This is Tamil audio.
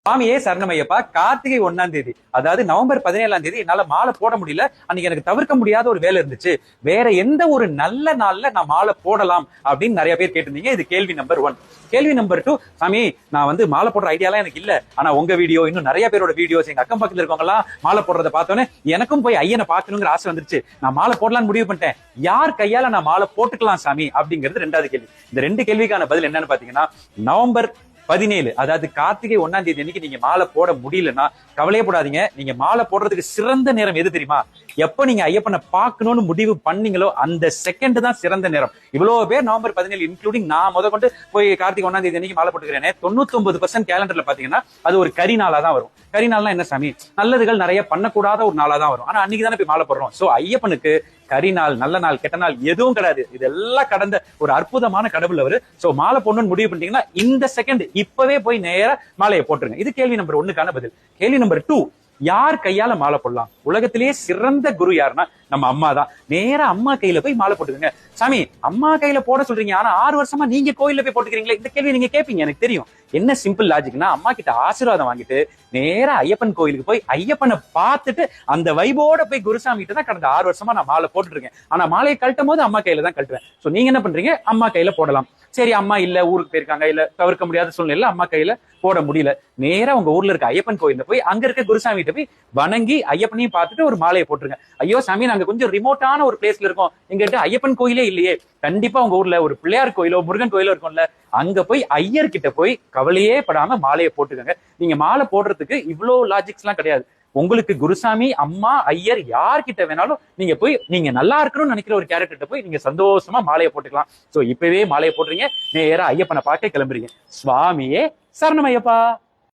சுவாமியே சரணமையப்பா. கார்த்திகை 1ஆம் தேதி, அதாவது நவம்பர் 17ஆம் தேதி என்னால மாலை போட முடியல. அன்னைக்கு எனக்கு தவிர்க்க முடியாத ஒரு வேலை இருந்துச்சு. வேற எந்த ஒரு நல்ல நாள்ல நான் மாலை போடலாம் அப்படின்னு நிறைய பேர் கேட்டிருந்தீங்க. இது கேள்வி நம்பர் 1. கேள்வி நம்பர் 2, சாமி நான் வந்து மாலை போடுற ஐடியாலாம் எனக்கு இல்ல. ஆனா உங்க வீடியோ, இன்னும் நிறைய பேரோட வீடியோஸ், எங்க அக்கம் பக்கத்துல இருக்கவங்க எல்லாம் மாலை போடுறத பார்த்தோன்னே எனக்கும் போய் ஐயனை பார்க்கணுங்கிற ஆசை வந்துருச்சு. நான் மாலை போடலாம்னு முடிவு பண்ணிட்டேன். யார் கையால நான் மாலை போட்டுக்கலாம் சாமி அப்படிங்கிறது 2வது கேள்வி. இந்த 2 கேள்விக்கான பதில் என்னன்னு பாத்தீங்கன்னா, நவம்பர் 17, அதாவது கார்த்திகை 1ஆம் தேதி அன்னைக்கு நீங்க மாலை போட முடியலன்னா கவலையே போடாதீங்க. நீங்க மாலை போடுறதுக்கு சிறந்த நேரம் எது தெரியுமா? எப்ப நீங்க ஐயப்பனை பார்க்கணும்னு முடிவு பண்ணீங்களோ அந்த செகண்ட் தான் சிறந்த நேரம். இவ்வளவு பேர் நவம்பர் 17, இன்க்ளூடிங் நான் கொண்டு போய் கார்த்திகை 1ஆம் தேதி அன்னைக்கு மாலை போட்டுக்கிறேன். 99% கேலண்டர்ல பாத்தீங்கன்னா அது ஒரு கரி நாளா தான் வரும். கரி நாள்னா என்ன சாமி? நல்லதுகள் நிறைய பண்ணக்கூடாத ஒரு நாளா தான் வரும். ஆனா அன்னைக்கு தானே போய் மாலை போடுறோம். சோ ஐயப்பனுக்கு கரி நாள், நல்ல நாள், கெட்ட நாள் எதுவும் கிடையாது. இதெல்லாம் கடந்த ஒரு அற்புதமான கடவுள் அவரு. சோ மாலை போடணும்னு முடிவு பண்ணிட்டீங்கன்னா இந்த செகண்ட் இப்பவே போய் நேரா மாலையை போட்டுருங்க. இது கேள்வி நம்பர் 1க்கான பதில். கேள்வி நம்பர் 2, யார் கையால மாலை போடலாம்? உலகத்திலேயே சிறந்த குரு யாருன்னா நம்ம அம்மா தான். நேரா அம்மா கையில போய் மாலை போட்டுக்கங்க. சாமி அம்மா கையில போட சொல்றீங்க, ஆனா 6 வருஷமா நீங்க கோயில்ல போய் போட்டுக்கிறீங்களே, இந்த கேள்வி நீங்க கேட்பீங்க, எனக்கு தெரியும். என்ன சிம்பிள் லாஜிக்னா, அம்மா கிட்ட ஆசீர்வாதம் வாங்கிட்டு நேரா ஐயப்பன் கோயிலுக்கு போய் ஐயப்பனை பார்த்துட்டு அந்த வைபோட போய் குருசாமி கிட்ட தான் கடந்த 6 வருஷமா நான் மாலை போட்டுட்டு இருக்கேன். ஆனா மாலையை கழட்டும் போது அம்மா கையில தான் கழட்டுவேன். சோ நீங்க என்ன பண்றீங்க? அம்மா கையில போடலாம். சரி, அம்மா இல்ல, ஊருக்கு போயிருக்காங்க, இல்ல தவிர்க்க முடியாத சூழ்நிலை அம்மா கையில போட முடியல, நேரா உங்க ஊர்ல இருக்க ஐயப்பன் கோயில்ல போய் அங்க இருக்க குருசாமி கிட்ட போய் வணங்கி ஐயப்பனையும் பார்த்துட்டு ஒரு மாலையை போட்டுருங்க. ஐயோ சாமி, நாங்க கொஞ்சம் ரிமோட்டான ஒரு பிளேஸ்ல இருக்கோம், எங்கிட்ட ஐயப்பன் கோயிலே இல்லையே. கண்டிப்பா உங்க ஊர்ல ஒரு பிள்ளையார் கோயிலோ முருகன் கோயிலோ இருக்கும்ல, அங்க போய் ஐயர் கிட்ட போய் கவலையே படாம மாலையை போட்டுக்கங்க. நீங்க மாலை போடுறதுக்கு இவ்வளவு லாஜிக்ஸ் எல்லாம் கிடையாது. உங்களுக்கு குருசாமி, அம்மா, ஐயர் யார்கிட்ட வேணாலும் நீங்க போய் நீங்க நல்லா இருக்கணும்னு நினைக்கிற ஒரு கேரக்டர் போய் நீங்க சந்தோஷமா மாலையை போட்டுக்கலாம். சோ இப்பவே மாலையை போடுறீங்க, நேரா ஐயப்பனை பார்க்க கிளம்புறீங்க. சுவாமியே சரணமையப்பா.